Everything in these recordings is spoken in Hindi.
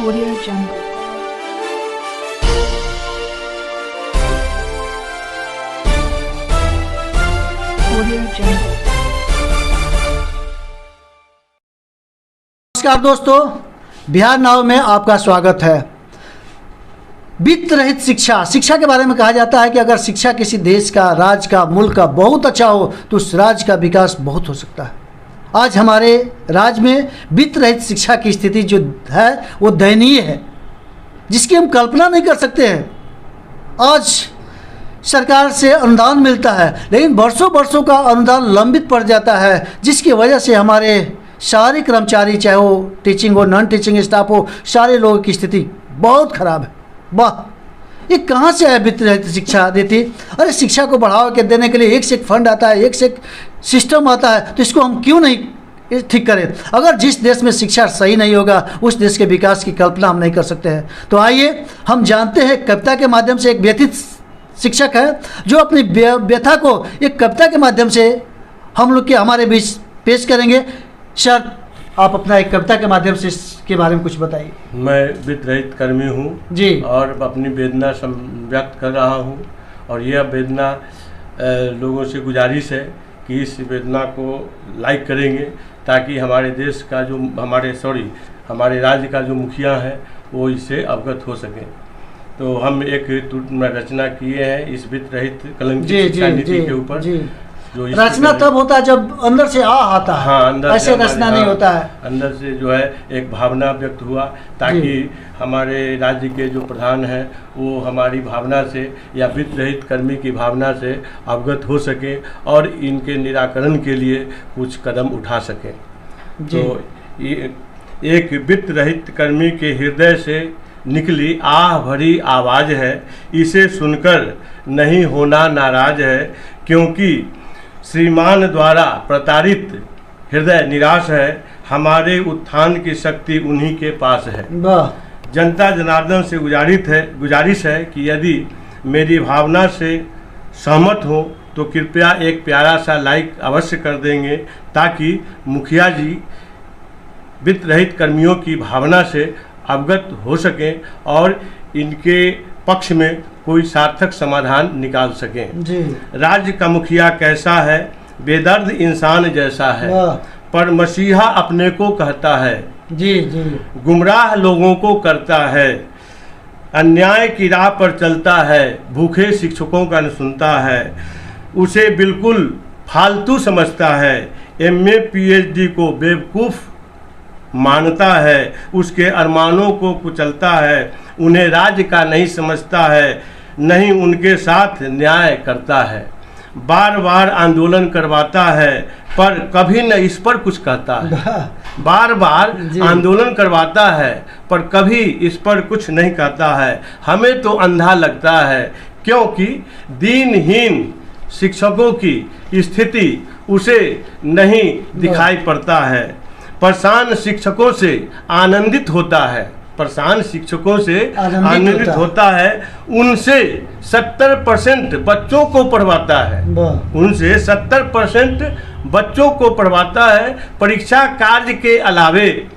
Audio Jungle. Audio Jungle. नमस्कार दोस्तों, बिहार नाव में आपका स्वागत है। वित्त रहित शिक्षा के बारे में कहा जाता है कि अगर शिक्षा किसी देश का, राज्य का, मुल्क का बहुत अच्छा हो तो उस राज्य का विकास बहुत हो सकता है। आज हमारे राज्य में वित्त रहित शिक्षा की स्थिति जो है वो दयनीय है, जिसकी हम कल्पना नहीं कर सकते हैं। आज सरकार से अनुदान मिलता है, लेकिन वर्षों का अनुदान लंबित पड़ जाता है, जिसकी वजह से हमारे सारे कर्मचारी, चाहे वो टीचिंग हो, नॉन टीचिंग स्टाफ हो, सारे लोगों की स्थिति बहुत खराब है। वाह, ये कहाँ से है वित्त रहित शिक्षा देती? अरे शिक्षा को बढ़ावा के देने के लिए एक से एक फंड आता है, एक से एक सिस्टम आता है, तो इसको हम क्यों नहीं ठीक करें? अगर जिस देश में शिक्षा सही नहीं होगा उस देश के विकास की कल्पना हम नहीं कर सकते हैं। तो आइए हम जानते हैं, कविता के माध्यम से एक व्यथित शिक्षक है जो अपनी व्यथा को एक कविता के माध्यम से हम लोग के हमारे बीच पेश करेंगे। सर, आप अपना एक कविता के माध्यम से इसके बारे में कुछ बताइए। मैं वित्त रहित कर्मी हूँ जी, और अपनी वेदना व्यक्त कर रहा हूँ, और यह वेदना लोगों से गुजारिश है कि इस वेदना को लाइक करेंगे ताकि हमारे देश का जो हमारे राज्य का जो मुखिया है वो इससे अवगत हो सकें। तो हम एक रचना किए हैं इस वित्त रहित कलंकित शिक्षा नीति के ऊपर। जो रचना तब होता है जब अंदर से आता है। हाँ, अंदर ऐसे रचना नहीं होता है। अंदर से जो है एक भावना व्यक्त हुआ ताकि हमारे राज्य के जो प्रधान हैं वो हमारी भावना से या वित्त रहित कर्मी की भावना से अवगत हो सके और इनके निराकरण के लिए कुछ कदम उठा सकें। तो एक वित्त रहित कर्मी के हृदय से निकली आह भरी आवाज़ है, इसे सुनकर नहीं होना नाराज है, क्योंकि श्रीमान द्वारा प्रताड़ित हृदय निराश है, हमारे उत्थान की शक्ति उन्हीं के पास है। जनता जनार्दन से गुजारिश है कि यदि मेरी भावना से सहमत हो तो कृपया एक प्यारा सा लाइक अवश्य कर देंगे ताकि मुखिया जी वित्त रहित कर्मियों की भावना से अवगत हो सकें और इनके पक्ष में कोई सार्थक समाधान निकाल सकें। जी। राज्य का मुखिया कैसा है, बेदर्द इंसान जैसा है, पर मसीहा अपने को कहता है। जी जी। गुमराह लोगों को करता है, अन्याय की राह पर चलता है, भूखे शिक्षकों का न सुनता है, उसे बिल्कुल फालतू समझता है, एमए पीएचडी को बेवकूफ़ मानता है, उसके अरमानों को कुचलता है, उन्हें राज्य का नहीं समझता है, नहीं उनके साथ न्याय करता है, बार बार आंदोलन करवाता है पर कभी न इस पर कुछ कहता है, बार बार आंदोलन करवाता है पर कभी इस पर कुछ नहीं कहता है। हमें तो अंधा लगता है क्योंकि दीनहीन शिक्षकों की स्थिति उसे नहीं दिखाई पड़ता है, परेशान शिक्षकों से आनंदित होता है, परेशान शिक्षकों से आनंदित होता है, उनसे 70% बच्चों को पढ़वाता है, उनसे 70% बच्चों को पढ़वाता है। परीक्षा कार्य के अलावे,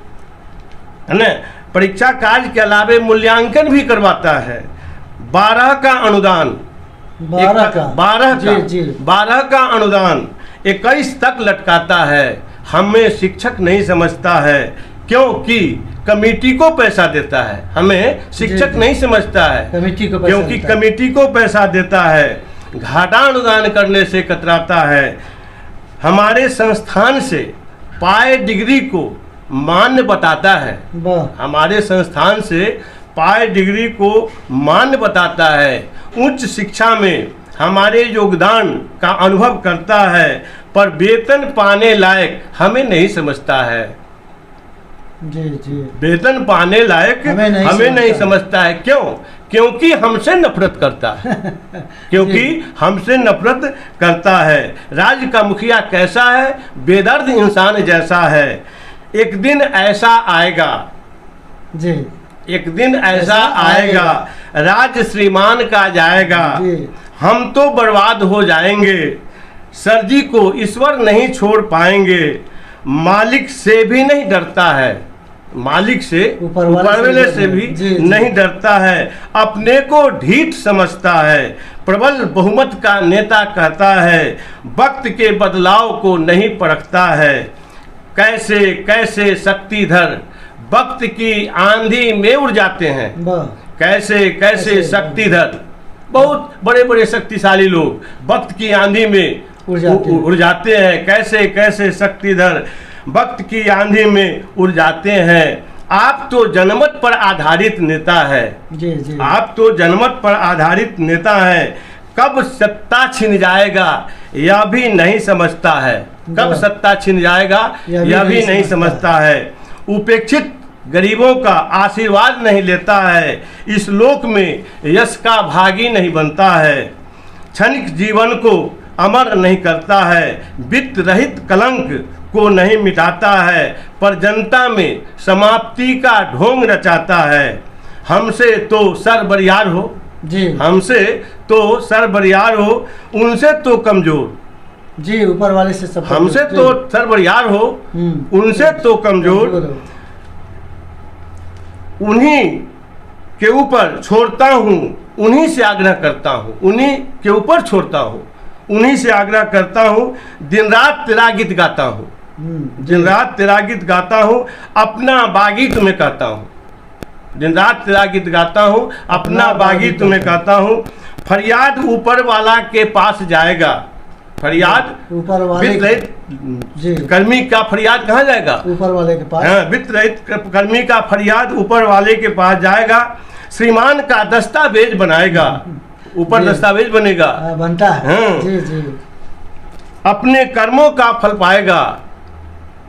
है ना, परीक्षा कार्य के अलावे मूल्यांकन भी करवाता है। 12 का अनुदान 12 का अनुदान 21 तक लटकाता है। हमें शिक्षक नहीं समझता है क्योंकि कमेटी को पैसा देता है, हमें शिक्षक नहीं समझता है क्योंकि कमेटी को पैसा देता है, घाटा अनुदान करने से कतराता है, हमारे संस्थान से पाए डिग्री को मान्य बताता है, हमारे संस्थान से पाए डिग्री को मान्य बताता है, उच्च शिक्षा में हमारे योगदान का अनुभव करता है, पर वेतन पाने लायक हमें नहीं समझता है। वेतन पाने लायक हमें नहीं समझता है। क्यों? क्योंकि हमसे नफरत करता है क्योंकि हमसे नफरत करता है। राज्य का मुखिया कैसा है, बेदर्द इंसान जैसा है। एक दिन ऐसा आएगा एक दिन ऐसा आएगा, राज्य श्रीमान का जाएगा, हम तो बर्बाद हो जाएंगे, सर जी को ईश्वर नहीं छोड़ पाएंगे, मालिक से भी नहीं डरता है, मालिक से ऊपर वाले से भी जी। नहीं डरता है, अपने को ढीठ समझता है, प्रबल बहुमत का नेता कहता है, वक्त के बदलाव को नहीं परखता है, कैसे कैसे शक्तिधर वक्त की आंधी में उड़ जाते हैं, कैसे कैसे शक्तिधर बहुत बड़े बड़े शक्तिशाली लोग वक्त की आंधी में उड़ जाते हैं, कैसे कैसे शक्तिधर वक्त की आंधी में उड़ जाते हैं। आप तो जनमत पर आधारित नेता है, जी जी। आप तो जनमत पर आधारित नेता है, कब सत्ता छिन जाएगा यह भी नहीं समझता है, कब सत्ता छिन जाएगा यह भी नहीं समझता है, उपेक्षित गरीबों का आशीर्वाद नहीं लेता है, इस लोक में यश का भागी नहीं बनता है, क्षणिक जीवन को अमर नहीं करता है, वित्त रहित कलंक को नहीं मिटाता है, पर जनता में समाप्ति का ढोंग रचाता है। हमसे तो सर बरियार हो जी, हमसे तो सर बरियार हो, उनसे तो कमजोर जी, ऊपर वाले से सब हमसे तो सर बरियार हो, उनसे तो कमजोर, उन्हीं के ऊपर छोड़ता हूँ, उन्हीं से आग्रह करता हूँ, उन्हीं के ऊपर छोड़ता हूँ, उन्हीं से आग्रह करता हूँ, दिन रात तेरा गीत गाता हूँ, दिन रात तेरा गीत गाता हूँ, अपना बागी तुम्हें कहता हूँ, दिन रात तेरा गीत गाता हूँ, अपना बागी तुम्हें कहता हूँ, फरियाद ऊपर वाला के पास जाएगा, फरियाद ऊपर वाले वित्त रहित कर्मी का फरियाद कहाँ जाएगा, ऊपर वाले के पास। हाँ, वित्त रहित कर्मी का फरियाद ऊपर वाले के पास जाएगा, श्रीमान का दस्तावेज बनाएगा, ऊपर दस्तावेज बनेगा, बनता है। हाँ। जी जी। अपने कर्मों का फल पाएगा,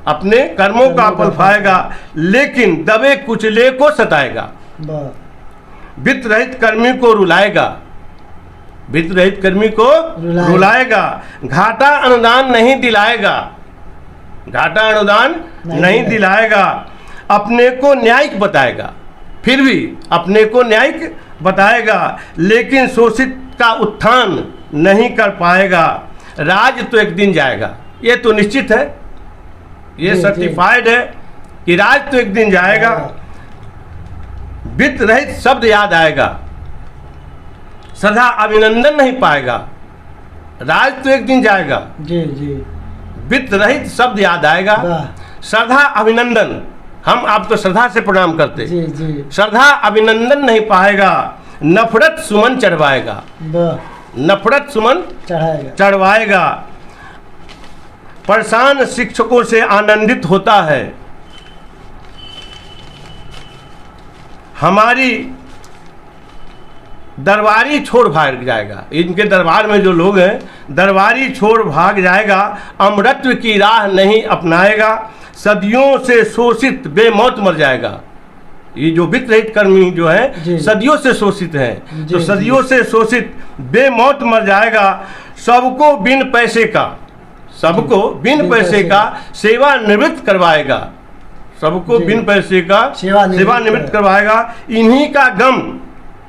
अपने कर्मों का फल पाएगा, लेकिन दबे कुचले को सताएगा, वित्त रहित कर्मी को रुलाएगा, वित्त रहित कर्मी को रुलाएगा, घाटा अनुदान नहीं दिलाएगा, घाटा अनुदान नहीं दिलाएगा, अपने को न्यायिक बताएगा, फिर भी अपने को न्यायिक बताएगा, लेकिन शोषित का उत्थान नहीं कर पाएगा, राज तो एक दिन जाएगा, ये तो निश्चित है, ये सर्टिफाइड है कि राज तो एक दिन जाएगा, वित्त रहित शब्द याद आएगा, सदा अभिनंदन नहीं पाएगा, राज तो एक दिन जाएगा, जी जी, वित्त रहित शब्द याद आएगा, श्रद्धा अभिनंदन, हम आप तो श्रद्धा से प्रणाम करते, जी जी, श्रद्धा अभिनंदन नहीं पाएगा, नफरत सुमन चढ़वाएगा, नफरत सुमन चढ़वाएगा, परेशान शिक्षकों से आनंदित होता है, हमारी दरबारी छोड़ भाग जाएगा, इनके दरबार में जो लोग हैं दरबारी छोड़ भाग जाएगा, अमरत्व की राह नहीं अपनाएगा, सदियों से शोषित बेमौत मर जाएगा। ये जो वित्त रहित कर्मी जो है सदियों से शोषित हैं, तो सदियों से शोषित बेमौत मर जाएगा, सबको बिन पैसे का, सबको बिन पैसे का सेवानिवृत्त करवाएगा, सबको बिन पैसे का सेवानिवृत्त करवाएगा, इन्हीं का गम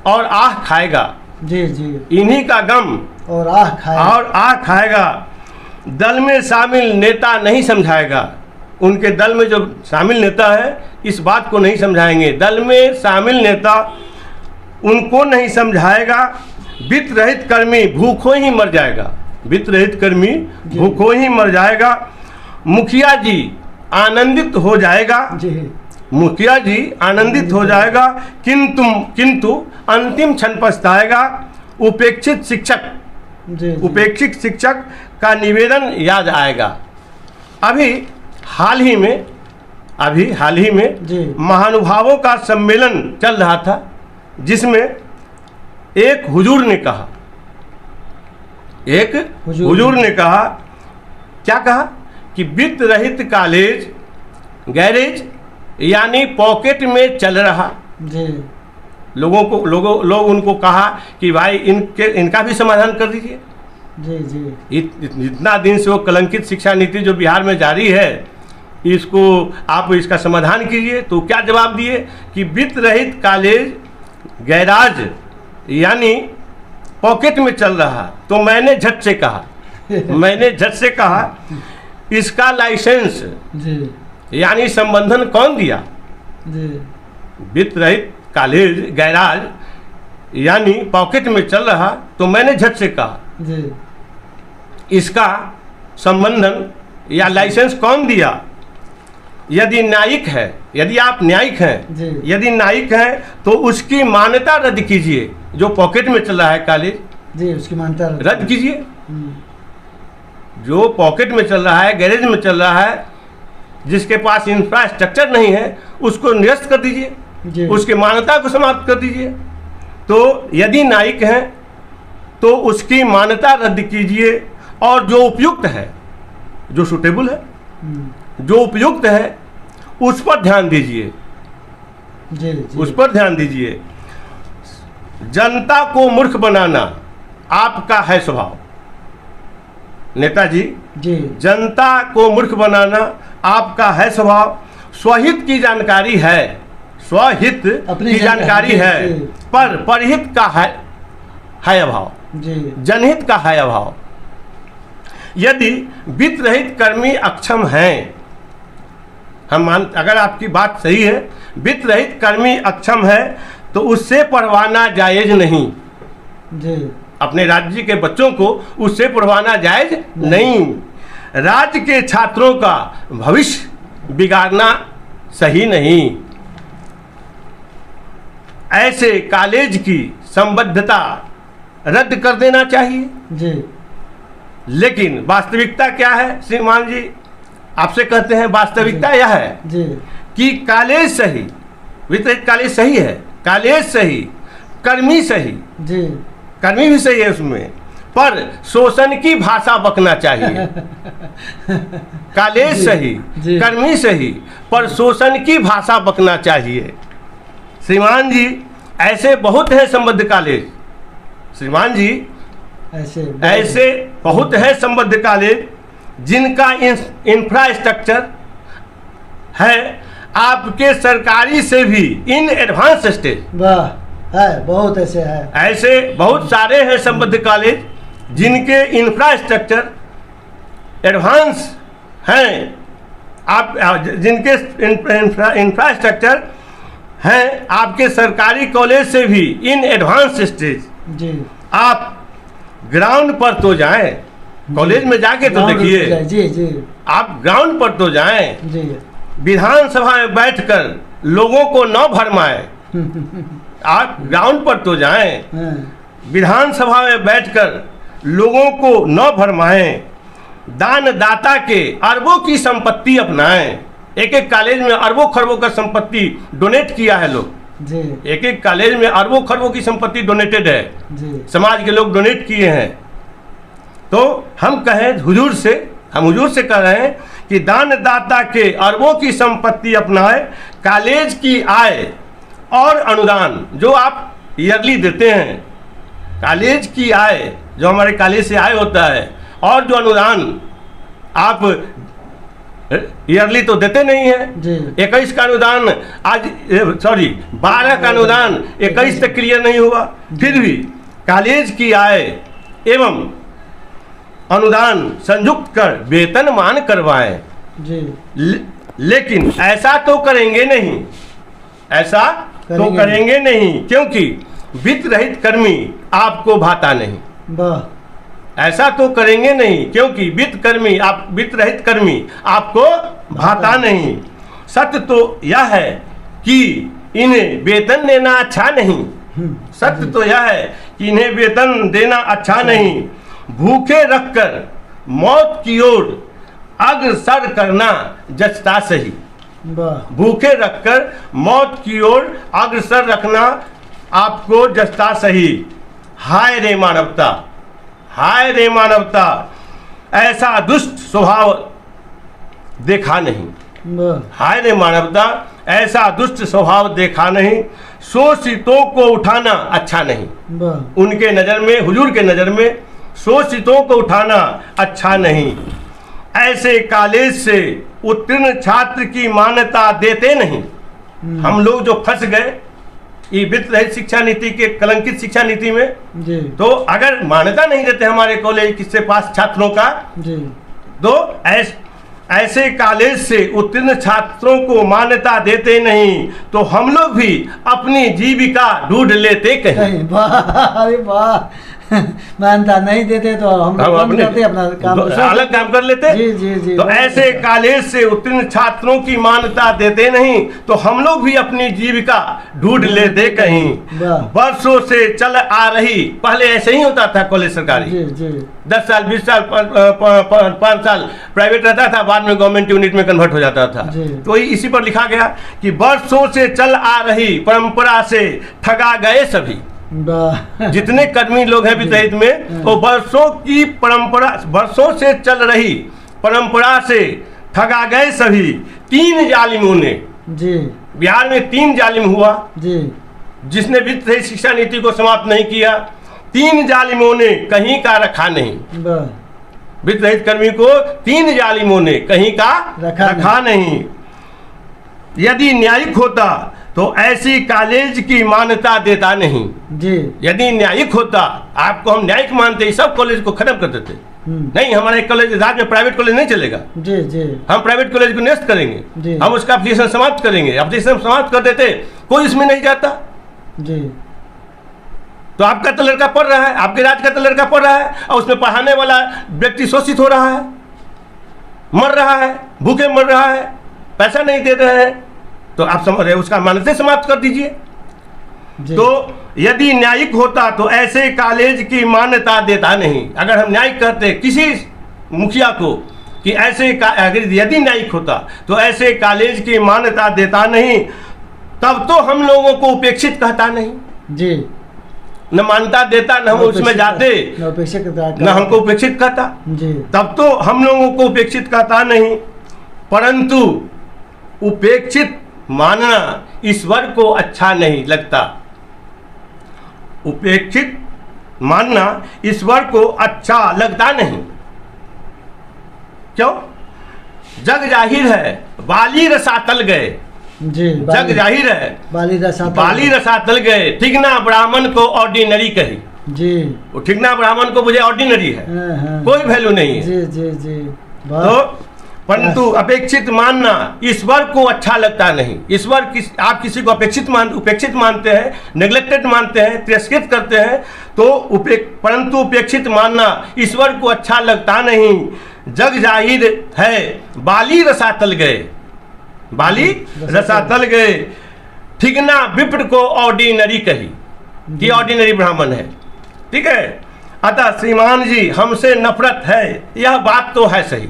और आह खाएगा, जी जी, इन्हीं का गम और आह खाएगा, दल में शामिल नेता नहीं समझाएगा, उनके दल में जो शामिल नेता है इस बात को नहीं समझाएंगे, दल में शामिल नेता उनको नहीं समझाएगा, वित्त रहित कर्मी भूखों ही मर जाएगा, वित्त रहित कर्मी भूखों ही मर जाएगा, मुखिया जी आनंदित हो जाएगा, मुखिया जी आनंदित हो जाएगा, किंतु अंतिम क्षण पछताएगा, उपेक्षित शिक्षक का निवेदन याद आएगा। अभी हाल ही में महानुभावों का सम्मेलन चल रहा था, जिसमें एक हुजूर ने कहा, क्या कहा कि वित्त रहित कॉलेज गैरेज यानी पॉकेट में चल रहा, लोग उनको कहा कि भाई इनका भी समाधान कर दीजिए, इतना दिन से वो कलंकित शिक्षा नीति जो बिहार में जारी है इसको आप इसका समाधान कीजिए। तो क्या जवाब दिए कि वित्त रहित कॉलेज गैराज यानी पॉकेट में चल रहा। तो मैंने झट से कहा इसका लाइसेंस यानी संबंधन कौन दिया, जी वित्त रहित कॉलेज गैराज यानी पॉकेट में चल रहा, तो मैंने झट से कहा जी इसका संबंधन या लाइसेंस कौन दिया? यदि न्यायिक है, यदि आप न्यायिक हैं, जी। यदि न्यायिक हैं तो उसकी मान्यता रद्द कीजिए। जो पॉकेट में चल रहा है कॉलेज, जी उसकी मान्यता रद्द कीजिए। हम्म, जो पॉकेट में चल रहा है, गैरेज में चल रहा है, जिसके पास इंफ्रास्ट्रक्चर नहीं है, उसको निरस्त कर दीजिए, जी उसकी मान्यता को समाप्त कर दीजिए। तो यदि न्यायिक हैं तो उसकी मान्यता रद्द कीजिए, और जो उपयुक्त है, जो सुटेबल है, हम्म, जो उपयुक्त है, उस पर ध्यान दीजिए, जी जी उस पर ध्यान दीजिए। जनता को मूर्ख बनाना आपका है स्वभाव नेताजी। जी जनता को मूर्ख बनाना आपका है स्वभाव। स्वहित की जानकारी है, स्वहित अपनी की जानकारी है, जी। पर परहित का है अभाव, जी जनहित का है अभाव। यदि वित्त रहित कर्मी अक्षम हैं, अगर आपकी बात सही है, वित्त रहित कर्मी अक्षम है, तो उससे पढ़वाना जायज नहीं। जी अपने राज्य के बच्चों को उससे पढ़वाना जायज नहीं। राज्य के छात्रों का भविष्य बिगाड़ना सही नहीं। ऐसे कॉलेज की संबद्धता रद्द कर देना चाहिए। जी लेकिन वास्तविकता क्या है श्रीमान जी, आपसे कहते हैं वास्तविकता यह है जी कि कॉलेज सही, वितरित कॉलेज सही है, कॉलेज सही, कर्मी सही, जी कर्मी भी सही है उसमें, पर शोषण की भाषा बकना चाहिए। कॉलेज जी, सही, जी। कर्मी सही, पर शोषण की भाषा बकना चाहिए। श्रीमान जी ऐसे बहुत हैं संबद्ध कॉलेज, श्रीमान जी ऐसे बहुत है संबद्ध कॉलेज जिनका इंफ्रास्ट्रक्चर है आपके सरकारी से भी इन एडवांस स्टेज। वाह, है बहुत ऐसे है। ऐसे बहुत सारे हैं संबद्ध कॉलेज जिनके इंफ्रास्ट्रक्चर एडवांस हैं, आप जिनके इंफ्रास्ट्रक्चर हैं आपके सरकारी कॉलेज से भी इन एडवांस स्टेज। जी आप ग्राउंड पर तो जाएं, कॉलेज में जाके तो देखिए, जी जी आप ग्राउंड पर तो जाएं, जी विधानसभा में बैठकर लोगों को न भरमाएं। आप ग्राउंड पर तो जाएं, हाँ, विधानसभा में बैठकर लोगों को न भरमाएं। दानदाता के अरबों की संपत्ति अपनाएं। एक एक कॉलेज में अरबों खरबों का संपत्ति डोनेट किया है लोग, जी एक एक कॉलेज में अरबों खरबों की संपत्ति डोनेटेड है, जी समाज के लोग डोनेट किए हैं। तो हम हुजूर से कह रहे हैं कि दानदाता के अरबों की संपत्ति अपनाए। कॉलेज की आय और अनुदान जो आप ईयरली देते हैं, कॉलेज की आय जो हमारे कॉलेज से आय होता है, और जो अनुदान आप ईयरली तो देते नहीं है। जी 21 का अनुदान आज 12 का अनुदान 21 तक क्लियर नहीं हुआ, फिर भी कॉलेज की आय एवं अनुदान संयुक्त कर वेतनमान करवाएं। जी लेकिन ऐसा तो करेंगे नहीं, ऐसा तो करेंगे नहीं, क्योंकि वित्त रहित कर्मी आपको भाता नहीं। वाह, ऐसा तो करेंगे नहीं क्योंकि वित्त रहित कर्मी आपको भाता नहीं। सत्य तो यह है कि इन्हें वेतन देना अच्छा नहीं, सत्य तो यह है कि इन्हें वेतन देना अच्छा नहीं। भूखे रखकर मौत की ओर अग्रसर करना जचता सही। वाह, भूखे रखकर मौत की ओर अग्रसर रखना आपको जचता सही। हाय रे मानवता, हाय रे मानवता, ऐसा दुष्ट स्वभाव देखा नहीं। वाह, हाय रे मानवता, ऐसा दुष्ट स्वभाव देखा नहीं। शोषितों को उठाना अच्छा नहीं। वाह, उनके नज़र में, हुजूर के नज़र में शोषितों को उठाना अच्छा नहीं। ऐसे कॉलेज से उत्तीर्ण छात्र की मान्यता देते नहीं। हम लोग जो फंस गए ये वित्त रहित शिक्षा नीति के, कलंकित शिक्षा नीति में, जी तो अगर मान्यता नहीं देते हमारे कॉलेज किससे पास छात्रों का, जी तो ऐसे कॉलेज से उत्तीर्ण छात्रों को मान्यता देते नहीं तो हम लोग भी अपनी जीविका ढूंढ लेते कहीं। कहीं वाह, अरे वाह, मानता नहीं देते तो हम लोग बंद करते अपना काम, अलग काम कर लेते। जी जी जी। तो ऐसे कॉलेज से उत्तीर्ण छात्रों की मान्यता देते नहीं तो हम लोग भी अपनी जीविका ढूंढ लेते कहीं। वर्षों से चल आ रही, पहले ऐसे ही होता था कॉलेज सरकारी, जी जी, 10 साल 20 साल 5 साल प्राइवेट रहता था, बाद में गवर्नमेंट यूनिट में कन्वर्ट हो जाता था। तो इसी पर लिखा गया कि वर्षों से चल आ रही परंपरा से ठगा गए सभी। जितने कर्मी लोग हैं वित्त रहित में, वो वर्षों की परंपरा, वर्षों से चल रही परंपरा से ठगा गए सभी। 3 जालिमों ने, जी, बिहार में 3 जालिम हुआ जी, जिसने वित्त रहित शिक्षा नीति को समाप्त नहीं किया। 3 जालिमों ने कहीं का रखा नहीं, वित्त रहित कर्मी को 3 जालिमों ने कहीं का रखा नहीं। यदि न्यायिक होता तो ऐसी कॉलेज की मान्यता देता नहीं जी। यदि न्यायिक होता, आपको हम न्यायिक मानते, सब कॉलेज को खत्म कर देते। नहीं, हमारा एक कॉलेज, राज्य में प्राइवेट कॉलेज नहीं चलेगा जी जी, हम प्राइवेट कॉलेज को निरस्त करेंगे, हम उसका एप्लीकेशन समाप्त करेंगे। एप्लीकेशन समाप्त कर देते, कोई इसमें नहीं जाता जी। तो आपका तो लड़का पढ़ रहा है, आपके राज्य का तो लड़का पढ़ रहा है, और उसमें पढ़ाने वाला व्यक्ति शोषित हो रहा है, मर रहा है, भूखे मर रहा है, पैसा नहीं दे रहे हैं, तो आप समझ रहे, उसका मान्यता समाप्त कर दीजिए। तो यदि न्यायिक होता तो ऐसे कॉलेज की मान्यता देता नहीं। अगर हम न्यायिक कहते किसी मुखिया को कि ऐसे अगर यदि न्यायिक होता तो ऐसे कॉलेज की मान्यता देता नहीं, तब तो हम लोगों को उपेक्षित कहता नहीं जी, न मान्यता देता, न हम उसमें जाते, न हमको उपेक्षित कहता जी, तब तो हम लोगों को उपेक्षित कहता नहीं। परंतु उपेक्षित मानना ईश्वर को अच्छा नहीं लगता। उपेक्षित मानना ईश्वर को अच्छा लगता नहीं। क्यों? जग जाहिर है बाली रसातल गए जी, जग जाहिर है बाली रसातल गए। ठिगना ब्राह्मण को ऑर्डिनरी कही जी, वो ठिगना ब्राह्मण को मुझे ऑर्डिनरी है, कोई वैल्यू नहीं है जी जी जी। तो परंतु अपेक्षित मानना ईश्वर को अच्छा लगता नहीं। ईश्वर आप किसी को उपेक्षित मानते हैं, नेग्लेक्टेड मानते हैं, तिरस्कृत करते हैं, तो परंतु उपेक्षित मानना ईश्वर को अच्छा लगता नहीं। जग जाहिर है बाली रसातल गए, बाली रसातल गए। ठिगना विप्र को ऑर्डिनरी कही कि ऑर्डिनरी ब्राह्मण है, ठीक है। अतः श्रीमान जी हमसे नफरत है, यह बात तो है सही।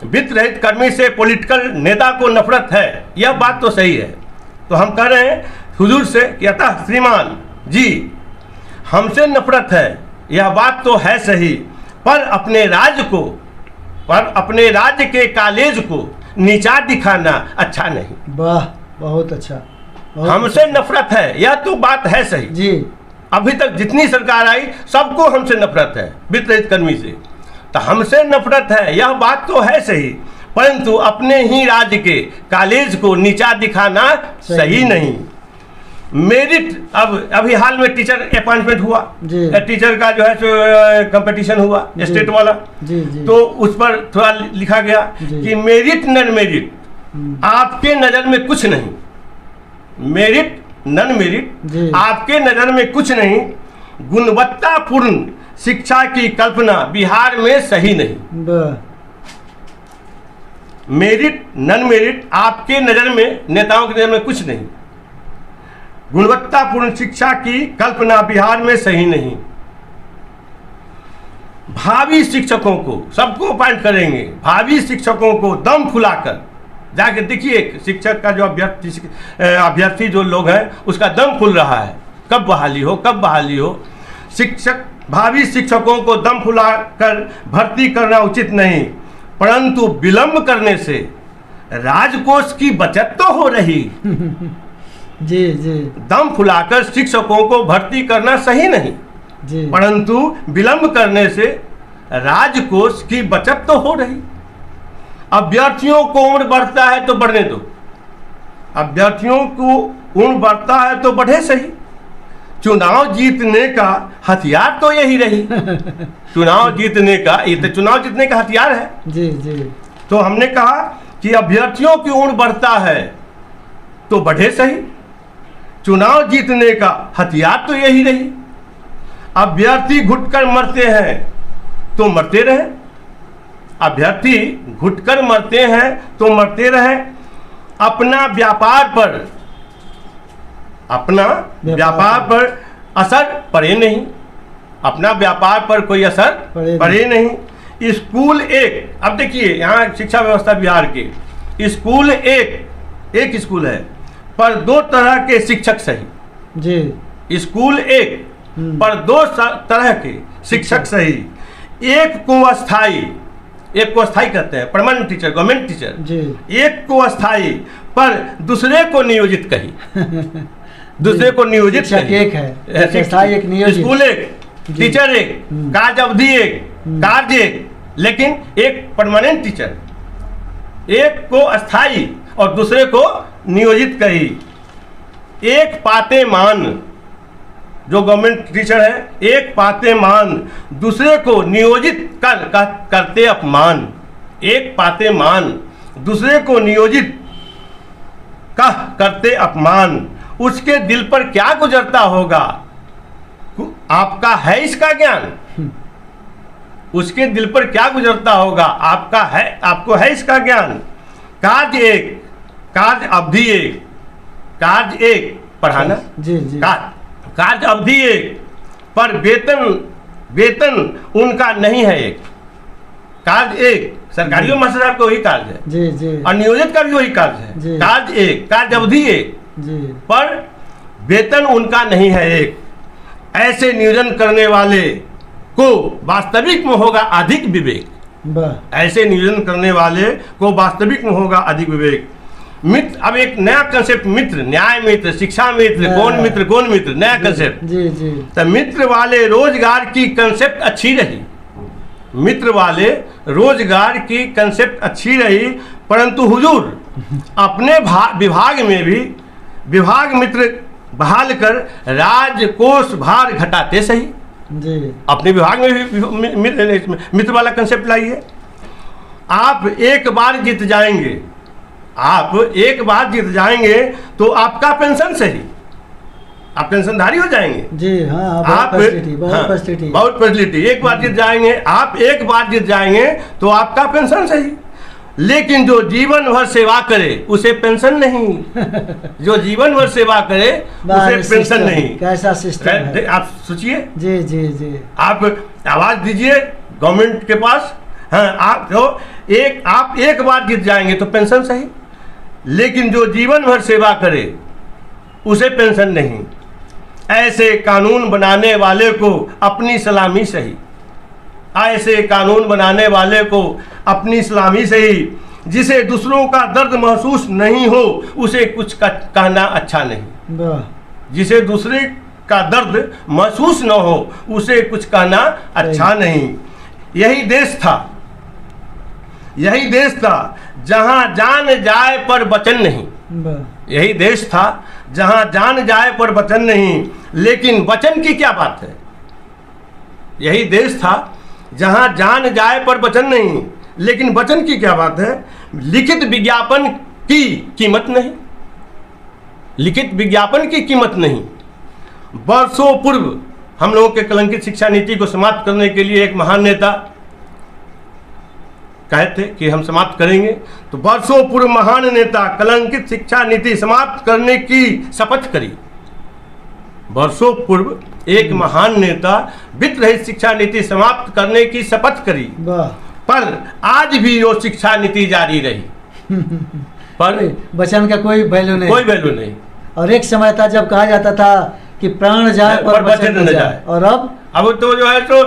वित्त रहित कर्मी से पॉलिटिकल नेता को नफरत है, यह बात तो सही है। तो हम कह रहे हैं हुजूर से कि अतः श्रीमान जी हमसे नफरत है, यह बात तो है सही, पर अपने राज्य के कॉलेज को नीचा दिखाना अच्छा नहीं। वाह, बहुत अच्छा। हमसे नफरत है, यह तो बात है सही जी। अभी तक जितनी सरकार आई सबको हमसे नफरत है, वित्त रहित कर्मी से। तो हमसे नफरत है, यह बात तो है सही, परंतु अपने ही राज्य के कॉलेज को नीचा दिखाना सही नहीं। मेरिट, अब अभी हाल में टीचर अपॉइंटमेंट हुआ, टीचर का जो है कंपटीशन हुआ स्टेट वाला जी। तो उस पर थोड़ा लिखा गया कि मेरिट नन मेरिट आपके नजर में कुछ नहीं, मेरिट नन मेरिट आपके नजर में कुछ नहीं, गुणवत्तापूर्ण शिक्षा की कल्पना बिहार में सही नहीं। मेरिट नन मेरिट आपके नजर में, नेताओं की नजर में कुछ नहीं, गुणवत्तापूर्ण शिक्षा की कल्पना बिहार में सही नहीं। भावी शिक्षकों को, सबको अपॉइंट करेंगे, भावी शिक्षकों को दम फुलाकर जाके देखिए, शिक्षक का जो अभ्यर्थी जो लोग हैं उसका दम फूल रहा है, कब बहाली हो, कब बहाली हो। भावी शिक्षकों को दम फुलाकर भर्ती करना उचित नहीं, परंतु विलंब करने से राजकोष की बचत तो हो रही जी जी। दम फुलाकर शिक्षकों को भर्ती करना सही नहीं जी, परंतु विलंब करने से राजकोष की बचत तो हो रही। अभ्यर्थियों को उम्र बढ़ता है तो बढ़ने दो, अभ्यर्थियों को उम्र बढ़ता है तो बढ़े सही। चुनाव जीतने का हथियार तो यही रही चुनाव जीतने का, ये तो चुनाव जीतने का हथियार है जी जी। तो हमने कहा कि अभ्यर्थियों की उम्र बढ़ता है तो बढ़े सही, चुनाव जीतने का हथियार तो यही रही। अभ्यर्थी घुटकर मरते हैं तो मरते रहे, अभ्यर्थी घुटकर मरते हैं तो मरते रहे। अपना व्यापार पर असर पड़े नहीं, अपना व्यापार पर कोई असर पड़े नहीं। स्कूल एक, अब देखिए यहाँ शिक्षा व्यवस्था बिहार के स्कूल एक स्कूल है पर दो तरह के शिक्षक सही जी। स्कूल एक पर दो तरह के शिक्षक सही, एक को अस्थाई कहते हैं परमानेंट टीचर, गवर्नमेंट टीचर जी। एक को अस्थाई पर दूसरे को नियोजित कही दूसरे को नियोजित कही। एक है एक नियोजित, स्कूल एक, टीचर एक, कार्य अवधि एक, कार्य एक, लेकिन एक परमानेंट टीचर, एक को अस्थाई और दूसरे को नियोजित कही। एक पाते मान, जो गवर्नमेंट टीचर है, एक पाते मान, दूसरे को नियोजित करते अपमान। एक पाते मान, दूसरे को नियोजित करते अपमान। उसके दिल पर क्या गुजरता होगा, आपका है इसका ज्ञान? उसके दिल पर क्या गुजरता होगा, आपको है इसका ज्ञान? कार्य एक, कार्य अवधि एक, कार्य एक पढ़ाना जी जी, कार्य अवधि एक पर वेतन उनका नहीं है एक। कार्य एक, सरकारियों मास्टर साहब का वही कार्य है जी जी, और नियोजित का भी वही कार्य है। कार्य एक, कार्य अवधि एक जी, पर वेतन उनका नहीं है एक। ऐसे नियोजन करने वाले को वास्तविक में होगा अधिक विवेक। ऐसे नियोजन करने वाले को वास्तविक में होगा अधिक विवेक। मित्र, अब एक नया कंसेप्ट, मित्र, न्याय मित्र, शिक्षा मित्र, कौन मित्र, नया कंसेप्ट जी जी। तो मित्र वाले रोजगार की कंसेप्ट अच्छी रही, मित्र वाले रोजगार की कंसेप्ट अच्छी रही, परंतु हुजूर अपने विभाग में भी विभाग मित्र बहाल कर राजकोष भार घटाते सही जी। अपने विभाग में भी मित्र वाला कंसेप्ट लाइए। आप एक बार जीत जाएंगे तो आपका पेंशन सही, आप पेंशनधारी हो जाएंगे जी। हाँ, आप बहुत फैसिलिटी। एक बार जीत जाएंगे, आप एक बार जीत जाएंगे तो आपका पेंशन सही। लेकिन जो जीवन भर सेवा करे उसे पेंशन नहीं जो जीवन भर सेवा करे उसे पेंशन नहीं। कैसा सिस्टम है, आप सोचिए जी जी जी। आप आवाज दीजिए गवर्नमेंट के पास, हाँ, आप एक बार जीत जाएंगे तो पेंशन सही, लेकिन जो जीवन भर सेवा करे उसे पेंशन नहीं। ऐसे कानून बनाने वाले को अपनी सलामी सही, ऐसे कानून बनाने वाले को अपनी सलामी सही। जिसे दूसरों का दर्द महसूस नहीं हो उसे कुछ कहना अच्छा नहीं। जिसे दूसरे का दर्द महसूस न हो उसे कुछ कहना अच्छा नहीं। यही देश था जहां जान जाए पर वचन नहीं। यही देश था जहां जान जाए पर वचन नहीं, लेकिन वचन की क्या बात है। यही देश था जहां जान जाए पर वचन नहीं, लेकिन वचन की क्या बात है। लिखित विज्ञापन की कीमत नहीं, लिखित विज्ञापन की कीमत नहीं। वर्षों पूर्व हम लोगों के कलंकित शिक्षा नीति को समाप्त करने के लिए एक महान नेता कहे थे कि हम समाप्त करेंगे, तो वर्षों पूर्व महान नेता कलंकित शिक्षा नीति समाप्त करने की शपथ करी। वर्षों पूर्व एक महान नेता वित्त रहित शिक्षा नीति समाप्त करने की शपथ करी, पर आज भी वो शिक्षा नीति जारी रही पर वचन का कोई वैल्यू नहीं। और एक समय था जब कहा जाता था कि प्राण जाए पर वचन न जाए, और अब तो जो है तो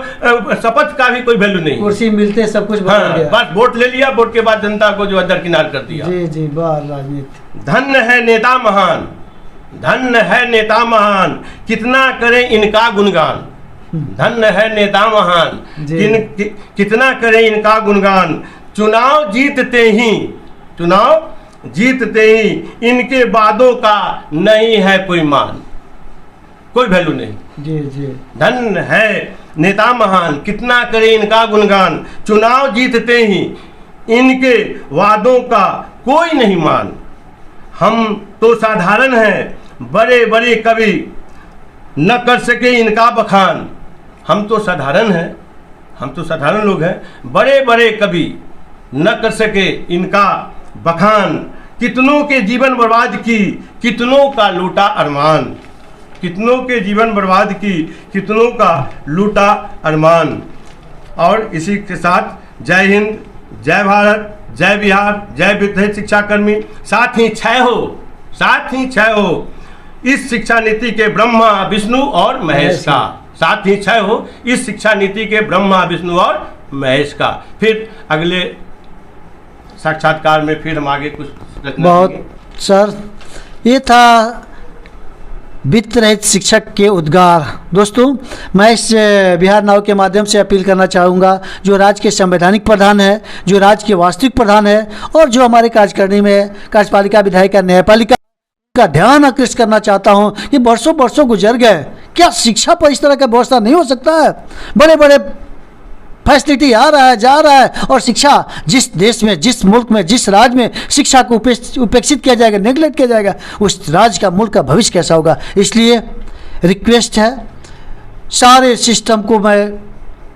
शपथ का भी कोई वैल्यू नहीं। कुर्सी मिलते सब कुछ बदल गया। बस वोट ले लिया, वोट के बाद जनता को जो है दरकिनार कर दिया। जी जी, राजनीति। धन्य है नेता महान, धन्य है नेता महान, कितना करें इनका गुणगान। धन्य है नेता महान, कितना करें इनका गुणगान। चुनाव जीतते ही इनके वादों का नहीं है कोई मान, कोई वैल्यू नहीं। जी जी। धन्य है नेता महान, कितना करे इनका गुणगान। चुनाव जीतते ही इनके वादों का कोई नहीं मान। हम तो साधारण हैं, बड़े बड़े कवि न कर सके इनका बखान। हम तो साधारण हैं, हम तो साधारण लोग हैं, बड़े बड़े कवि न कर सके इनका बखान। कितनों के जीवन बर्बाद की, कितनों का लूटा अरमान। कितनों के जीवन बर्बाद की, कितनों का लूटा अरमान। और इसी के साथ जय हिंद, जय भारत, जय बिहार, जय विद्यार्थी शिक्षाकर्मी। साथ ही क्षय हो इस शिक्षा नीति के ब्रह्मा विष्णु और महेश का। साथ ही क्षय हो इस शिक्षा नीति के ब्रह्मा विष्णु और महेश का। फिर अगले साक्षात्कार में फिर हम आगे कुछ रचना बहुत करेंगे। सर, ये था वित्त रहित शिक्षक के उद्गार। दोस्तों, मैं इस बिहार नाव के माध्यम से अपील करना चाहूँगा, जो राज्य के संवैधानिक प्रधान है, जो राज्य के वास्तविक प्रधान है और जो हमारे कार्यकारिणी में कार्यपालिका, विधायिका, न्यायपालिका का ध्यान आकृष्ट करना चाहता हूँ। ये वर्षों गुजर गए, क्या शिक्षा पर इस तरह का व्यवस्था नहीं हो सकता है? बड़े बड़े फैसिलिटी आ रहा है, जा रहा है, और शिक्षा जिस देश में, जिस मुल्क में, जिस राज्य में शिक्षा को उपेक्षित किया जाएगा, नेगलेक्ट किया जाएगा, उस राज्य का, मुल्क का भविष्य कैसा होगा? इसलिए रिक्वेस्ट है, सारे सिस्टम को मैं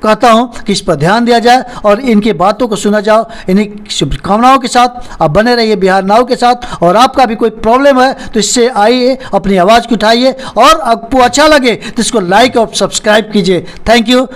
कहता हूं कि इस पर ध्यान दिया जाए और इनकी बातों को सुना जाओ। इन्हीं शुभकामनाओं के साथ आप बने रहिए बिहार नाव के साथ। और आपका भी कोई प्रॉब्लम है तो इससे आइए, अपनी आवाज़ को उठाइए, और आपको अच्छा लगे तो इसको लाइक और सब्सक्राइब कीजिए। Thank you.